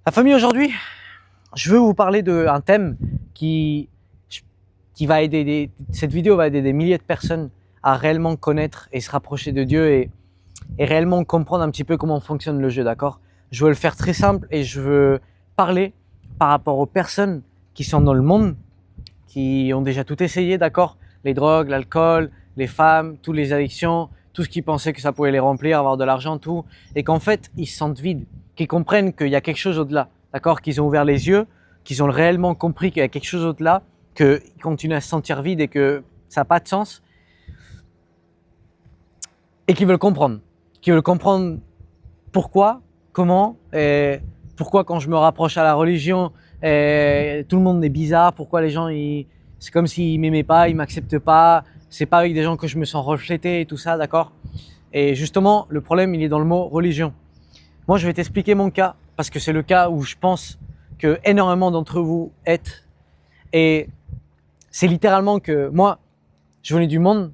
La famille, aujourd'hui, je veux vous parler d'un thème qui va aider, cette vidéo va aider des milliers de personnes à réellement connaître et se rapprocher de Dieu et réellement comprendre un petit peu comment fonctionne le jeu, d'accord? Je veux le faire très simple et je veux parler par rapport aux personnes qui sont dans le monde, qui ont déjà tout essayé, d'accord? Les drogues, l'alcool, les femmes, toutes les addictions, tout ce qu'ils pensaient que ça pouvait les remplir, avoir de l'argent, tout, et qu'en fait, ils se sentent vides, qu'ils comprennent qu'il y a quelque chose au-delà, d'accord? Qu'ils ont ouvert les yeux, qu'ils ont réellement compris qu'il y a quelque chose au-delà, qu'ils continuent à se sentir vides et que ça n'a pas de sens, et qu'ils veulent comprendre pourquoi, comment, et pourquoi quand je me rapproche à la religion, tout le monde est bizarre, pourquoi les gens, c'est comme s'ils m'aimaient pas, ils m'acceptent pas, c'est pas avec des gens que je me sens reflété et tout ça, d'accord? Et justement, le problème, il est dans le mot religion. Moi, je vais t'expliquer mon cas, parce que c'est le cas où je pense que énormément d'entre vous êtes. Et c'est littéralement que moi, je venais du monde,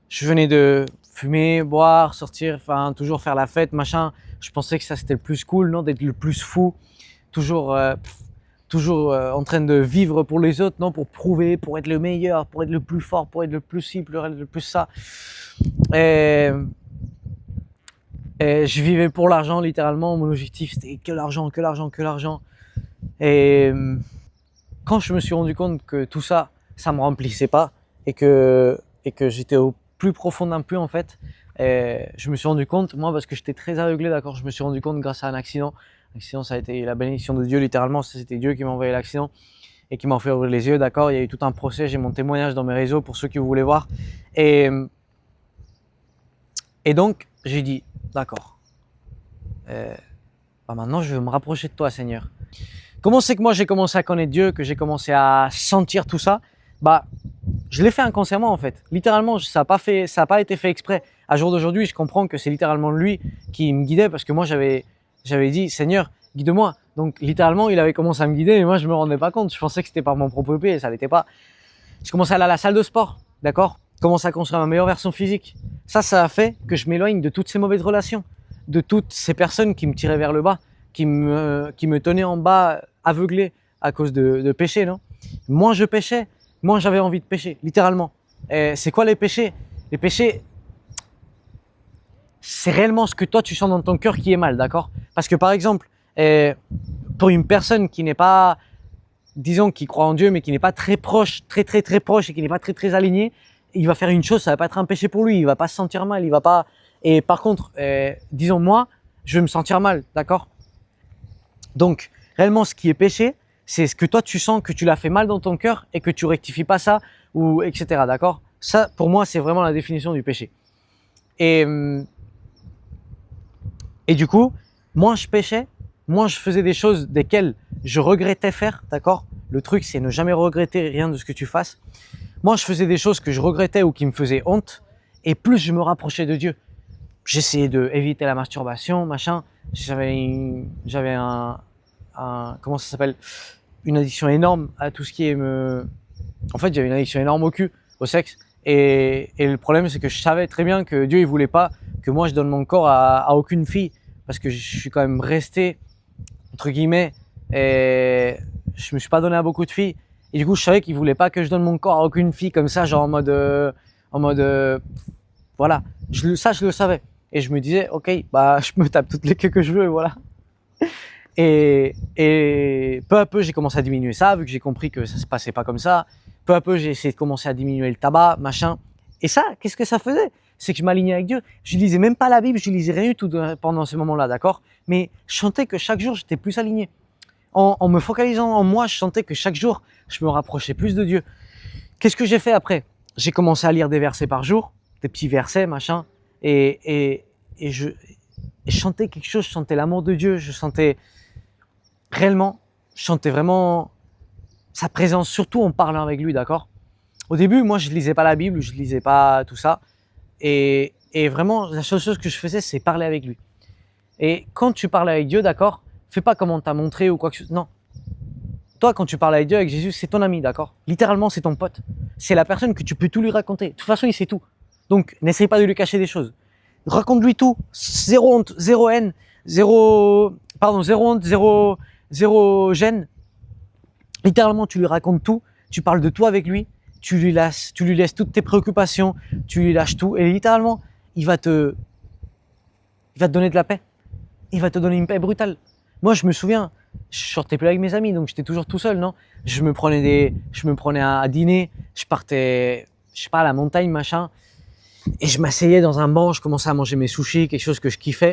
je venais de fumer, boire, sortir, enfin, toujours faire la fête, machin. Je pensais que ça, c'était le plus cool, non, d'être le plus fou, toujours en train de vivre pour les autres, non, pour prouver, pour être le meilleur, pour être le plus fort, pour être le plus ci, pour être le plus ça. Et je vivais pour l'argent, littéralement. Mon objectif, c'était que l'argent, que l'argent, que l'argent. Et quand je me suis rendu compte que tout ça, ça me remplissait pas et que j'étais au plus profond d'un puits, en fait, je me suis rendu compte, moi, parce que j'étais très aveuglé, d'accord, je me suis rendu compte grâce à un accident. L'accident, ça a été la bénédiction de Dieu, littéralement. C'était Dieu qui m'a envoyé l'accident et qui m'a fait ouvrir les yeux, d'accord. Il y a eu tout un procès, j'ai mon témoignage dans mes réseaux pour ceux qui voulaient voir. Et donc, j'ai dit, d'accord, maintenant, je veux me rapprocher de toi, Seigneur. Comment c'est que moi, j'ai commencé à connaître Dieu, que j'ai commencé à sentir tout ça? Je l'ai fait inconsciemment, en fait. Littéralement, ça n'a pas été fait exprès. À jour d'aujourd'hui, je comprends que c'est littéralement lui qui me guidait parce que moi, j'avais dit, Seigneur, guide-moi. Donc, littéralement, il avait commencé à me guider, mais moi, je me rendais pas compte. Je pensais que c'était par mon propre épée et ça l'était pas. Je commençais à aller à la salle de sport, d'accord? Commençais à construire ma meilleure version physique. Ça a fait que je m'éloigne de toutes ces mauvaises relations, de toutes ces personnes qui me tiraient vers le bas, qui me tenaient en bas, aveuglé à cause de péché, non? Moins je péchais, moins j'avais envie de pécher, littéralement. C'est quoi les péchés? Les péchés, c'est réellement ce que toi tu sens dans ton cœur qui est mal, d'accord? Parce que par exemple, pour une personne qui n'est pas, disons, qui croit en Dieu, mais qui n'est pas très proche, très proche et qui n'est pas très aligné, il va faire une chose, ça va pas être un péché pour lui, il va pas se sentir mal, il va pas. Et par contre, disons moi, je vais me sentir mal, d'accord? Donc, réellement, ce qui est péché, c'est ce que toi tu sens que tu l'as fait mal dans ton cœur et que tu rectifies pas ça, ou etc. D'accord? Ça, pour moi, c'est vraiment la définition du péché. Et du coup, moins je péchais, moins je faisais des choses desquelles je regrettais faire, d'accord? Le truc, c'est ne jamais regretter rien de ce que tu fasses. Moi, je faisais des choses que je regrettais ou qui me faisaient honte, et plus je me rapprochais de Dieu. J'essayais d'éviter la masturbation, machin. J'avais comment ça s'appelle, une addiction énorme à tout ce qui est en fait, j'avais une addiction énorme au cul, au sexe. Et le problème, c'est que je savais très bien que Dieu, il voulait pas que moi, je donne mon corps à aucune fille. Parce que je suis quand même resté, entre guillemets, et je me suis pas donné à beaucoup de filles. Et du coup, je savais qu'il voulait pas que je donne mon corps à aucune fille comme ça, genre en mode, voilà. Ça, je le savais. Et je me disais, ok, je me tape toutes les queues que je veux, voilà. Et peu à peu, j'ai commencé à diminuer ça, vu que j'ai compris que ça se passait pas comme ça. Peu à peu, j'ai essayé de commencer à diminuer le tabac, machin. Et ça, qu'est-ce que ça faisait? C'est que je m'alignais avec Dieu. Je lisais même pas la Bible, je lisais rien du tout pendant ce moment-là, d'accord? Mais je sentais que chaque jour, j'étais plus aligné. En me focalisant en moi, je sentais que chaque jour, je me rapprochais plus de Dieu. Qu'est-ce que j'ai fait après? J'ai commencé à lire des versets par jour, des petits versets, machin. Et je sentais quelque chose, je sentais l'amour de Dieu, je sentais vraiment sa présence, surtout en parlant avec lui, d'accord? Au début, moi, je lisais pas la Bible, je lisais pas tout ça. Et vraiment, la seule chose que je faisais, c'est parler avec lui. Et quand tu parles avec Dieu, d'accord, fais pas comme on t'a montré ou quoi que ce soit. Non. Toi, quand tu parles avec Dieu, avec Jésus, c'est ton ami, d'accord? Littéralement, c'est ton pote. C'est la personne que tu peux tout lui raconter. De toute façon, il sait tout. Donc, n'essaye pas de lui cacher des choses. Raconte-lui tout. Zéro honte, zéro haine, zéro honte, zéro gêne. Littéralement, tu lui racontes tout, tu parles de tout avec lui, tu lui laisses toutes tes préoccupations, tu lui lâches tout et littéralement, il va te donner de la paix. Il va te donner une paix brutale. Moi, je me souviens, je sortais plus avec mes amis, donc j'étais toujours tout seul, non? Je me prenais à dîner, je partais, je sais pas, à la montagne, machin, et je m'asseyais dans un banc, je commençais à manger mes sushis, quelque chose que je kiffe,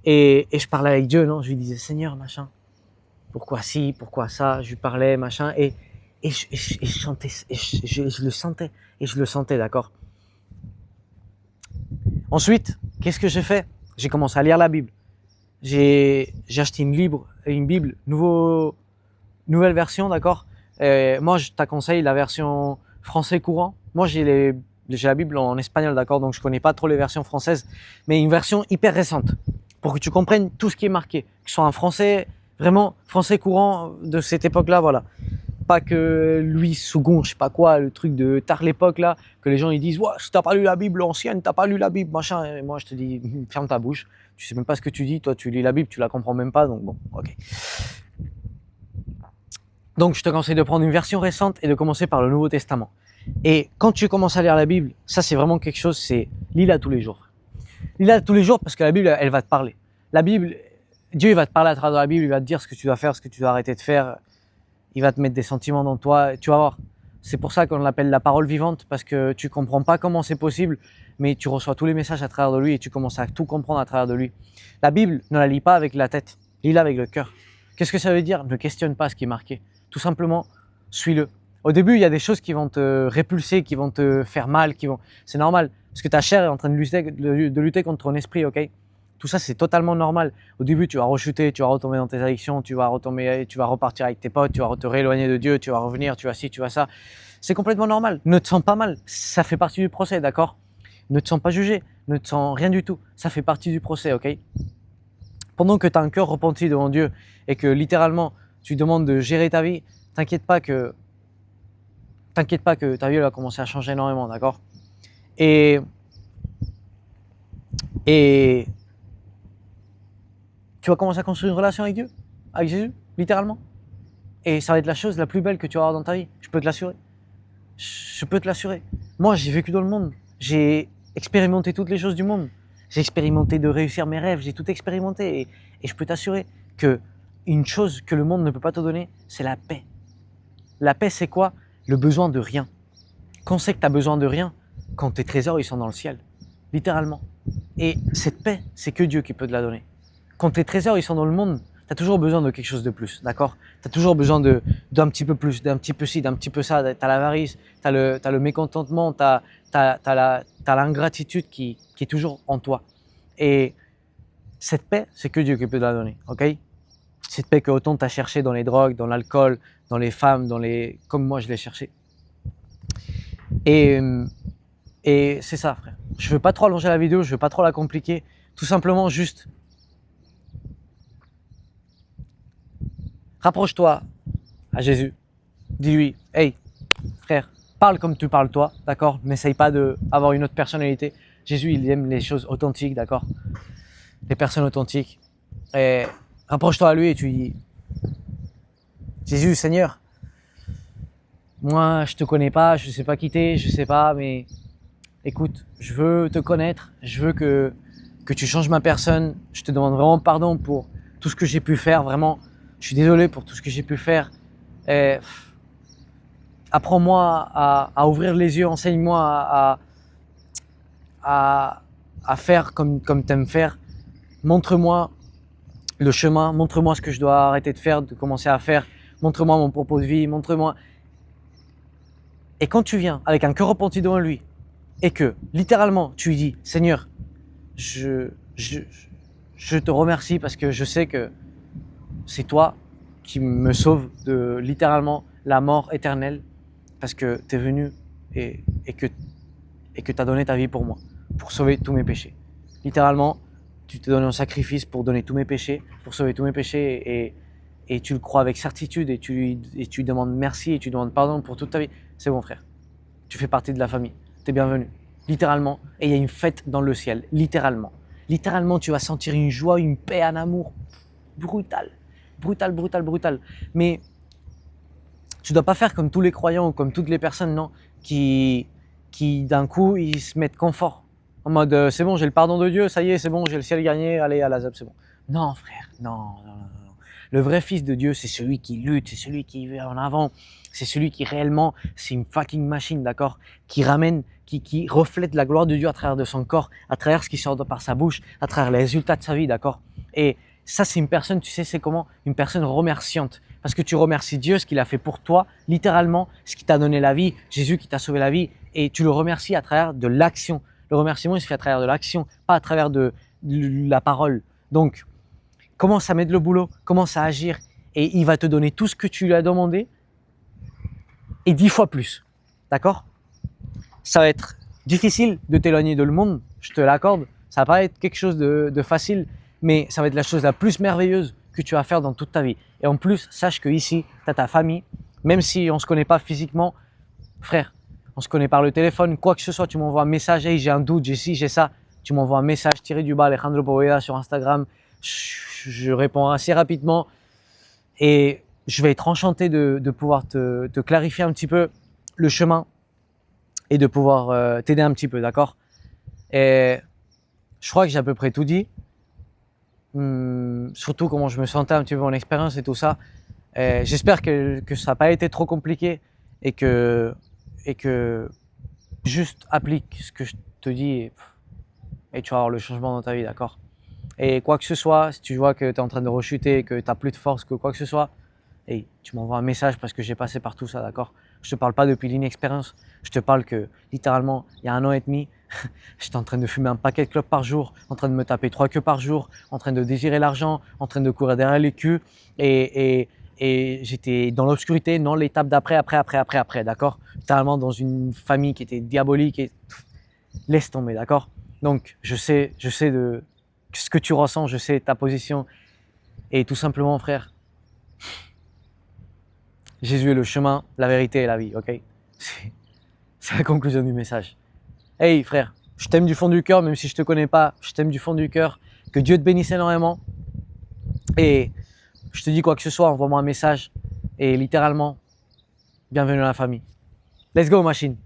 et je parlais avec Dieu, non? Je lui disais, Seigneur, machin, pourquoi ci, pourquoi ça? Je lui parlais, machin, et je chantais, je le sentais, et je le sentais, d'accord? Ensuite, qu'est-ce que j'ai fait? J'ai commencé à lire la Bible. J'ai acheté une Bible nouvelle version, d'accord? Moi, je t'acconseille la version français courant. Moi, j'ai la Bible en espagnol, d'accord? Donc, je connais pas trop les versions françaises, mais une version hyper récente pour que tu comprennes tout ce qui est marqué, que ce soit un français, vraiment français courant de cette époque-là, voilà. Pas que Louis Sougon, je sais pas quoi, le truc de tard l'époque là, que les gens ils disent ouais, si t'as pas lu la Bible ancienne, t'as pas lu la Bible, machin. Et moi je te dis, ferme ta bouche, tu sais même pas ce que tu dis, toi tu lis la Bible, tu la comprends même pas, donc bon, ok. Donc je te conseille de prendre une version récente et de commencer par le Nouveau Testament. Et quand tu commences à lire la Bible, ça c'est vraiment quelque chose, c'est lis-la tous les jours. Lis-la tous les jours parce que la Bible, elle va te parler. La Bible, Dieu il va te parler à travers la Bible, il va te dire ce que tu dois faire, ce que tu dois arrêter de faire. Il va te mettre des sentiments dans toi, tu vas voir. C'est pour ça qu'on l'appelle la parole vivante, parce que tu comprends pas comment c'est possible, mais tu reçois tous les messages à travers de lui et tu commences à tout comprendre à travers de lui. La Bible, ne la lis pas avec la tête, lis-la avec le cœur. Qu'est-ce que ça veut dire? Ne questionne pas ce qui est marqué. Tout simplement, suis-le. Au début, il y a des choses qui vont te répulser, qui vont te faire mal, c'est normal, parce que ta chair est en train de lutter contre ton esprit, ok? Tout ça, c'est totalement normal. Au début, tu vas rechuter, tu vas retomber dans tes addictions, tu vas repartir avec tes potes, tu vas te rééloigner de Dieu, tu vas revenir, tu vas ci, tu vas ça. C'est complètement normal. Ne te sens pas mal. Ça fait partie du procès, d'accord? Ne te sens pas jugé. Ne te sens rien du tout. Ça fait partie du procès, ok? Pendant que tu as un cœur repenti devant Dieu et que littéralement, tu demandes de gérer ta vie, t'inquiète pas que ta vie elle va commencer à changer énormément, d'accord? Et tu vas commencer à construire une relation avec Dieu, avec Jésus, littéralement. Et ça va être la chose la plus belle que tu vas avoir dans ta vie. Je peux te l'assurer. Je peux te l'assurer. Moi, j'ai vécu dans le monde. J'ai expérimenté toutes les choses du monde. J'ai expérimenté de réussir mes rêves. J'ai tout expérimenté. Et je peux t'assurer que une chose que le monde ne peut pas te donner, c'est la paix. La paix, c'est quoi? Le besoin de rien. Quand c'est que tu as besoin de rien, quand tes trésors, ils sont dans le ciel. Littéralement. Et cette paix, c'est que Dieu qui peut te la donner. Quand tes trésors ils sont dans le monde, tu as toujours besoin de quelque chose de plus, d'accord? Tu as toujours besoin d'un petit peu plus, d'un petit peu ci, d'un petit peu ça. Tu as l'avarice, tu as le mécontentement, tu as l'ingratitude qui est toujours en toi. Et cette paix, c'est que Dieu qui peut te la donner, ok? Cette paix que autant tu as cherché dans les drogues, dans l'alcool, dans les femmes, comme moi je l'ai cherché. Et c'est ça, frère. Je veux pas trop allonger la vidéo, je veux pas trop la compliquer. Tout simplement juste rapproche-toi à Jésus. Dis-lui, hey, frère, parle comme tu parles toi, d'accord? N'essaye pas d'avoir une autre personnalité. Jésus, il aime les choses authentiques, d'accord? Les personnes authentiques. Et rapproche-toi à lui et tu lui dis, Jésus, Seigneur, moi, je te connais pas, je sais pas qui t'es, je sais pas, mais écoute, je veux te connaître, je veux que tu changes ma personne. Je te demande vraiment pardon pour tout ce que j'ai pu faire, vraiment. Je suis désolé pour tout ce que j'ai pu faire. Et apprends-moi à ouvrir les yeux, enseigne-moi à faire comme tu aimes faire. Montre-moi le chemin, montre-moi ce que je dois arrêter de faire, de commencer à faire. Montre-moi mon propos de vie, montre-moi. Et quand tu viens avec un cœur repenti devant lui et que littéralement tu lui dis Seigneur, je te remercie parce que je sais que c'est toi qui me sauve de littéralement la mort éternelle parce que tu es venu et que tu as donné ta vie pour moi, pour sauver tous mes péchés. Littéralement, tu te donnes un sacrifice pour donner tous mes péchés, pour sauver tous mes péchés et tu le crois avec certitude et tu lui demandes merci et tu demandes pardon pour toute ta vie. C'est bon frère, tu fais partie de la famille, tu es bienvenu. Littéralement, et il y a une fête dans le ciel, littéralement. Littéralement, tu vas sentir une joie, une paix, un amour brutal. brutal, brutal, brutal. Mais tu dois pas faire comme tous les croyants ou comme toutes les personnes, non, qui d'un coup, ils se mettent confort. En mode, c'est bon, j'ai le pardon de Dieu, ça y est, c'est bon, j'ai le ciel gagné, allez, à l'azab, c'est bon. Non, frère, non, non, non, non. Le vrai fils de Dieu, c'est celui qui lutte, c'est celui qui va en avant, c'est celui qui réellement, c'est une fucking machine, d'accord, qui ramène, qui reflète la gloire de Dieu à travers de son corps, à travers ce qui sort de par sa bouche, à travers les résultats de sa vie, d'accord. Et ça, c'est une personne, tu sais, c'est comment? Une personne remerciante. Parce que tu remercies Dieu, ce qu'il a fait pour toi, littéralement, ce qui t'a donné la vie, Jésus qui t'a sauvé la vie, et tu le remercies à travers de l'action. Le remerciement, il se fait à travers de l'action, pas à travers de la parole. Donc, commence à mettre le boulot, commence à agir, et il va te donner tout ce que tu lui as demandé, et 10 fois plus. D'accord? Ça va être difficile de t'éloigner de le monde, je te l'accorde. Ça va pas être quelque chose de facile, mais ça va être la chose la plus merveilleuse que tu vas faire dans toute ta vie. Et en plus, sache que ici, tu as ta famille, même si on se connaît pas physiquement, frère, on se connaît par le téléphone, quoi que ce soit, tu m'envoies un message, hey, j'ai un doute, j'ai ci, j'ai ça, tu m'envoies un message tiré du bas, Alejandro Poveda sur Instagram, je réponds assez rapidement et je vais être enchanté de pouvoir te clarifier un petit peu le chemin et de pouvoir t'aider un petit peu, d'accord? Et je crois que j'ai à peu près tout dit. Surtout comment je me sentais un petit peu, mon expérience et tout ça. J'espère que ça n'a pas été trop compliqué et que juste applique ce que je te dis et tu vas avoir le changement dans ta vie, d'accord? Et quoi que ce soit, si tu vois que tu es en train de rechuter, que tu n'as plus de force, que quoi que ce soit, hey, tu m'envoies un message parce que j'ai passé par tout ça, d'accord? Je te parle pas depuis l'inexpérience, je te parle que littéralement, il y a 1 an et demi, j'étais en train de fumer un paquet de clopes par jour, en train de me taper 3 queues par jour, en train de désirer l'argent, en train de courir derrière les culs et j'étais dans l'obscurité, non l'étape d'après, après, d'accord? Littéralement dans une famille qui était diabolique et laisse tomber, d'accord? Donc je sais de ce que tu ressens, je sais ta position et tout simplement frère, Jésus est le chemin, la vérité et la vie, ok? C'est la conclusion du message. Hey frère, je t'aime du fond du cœur, même si je te connais pas, je t'aime du fond du cœur. Que Dieu te bénisse énormément. Et je te dis quoi que ce soit, envoie-moi un message. Et littéralement, bienvenue dans la famille. Let's go machine.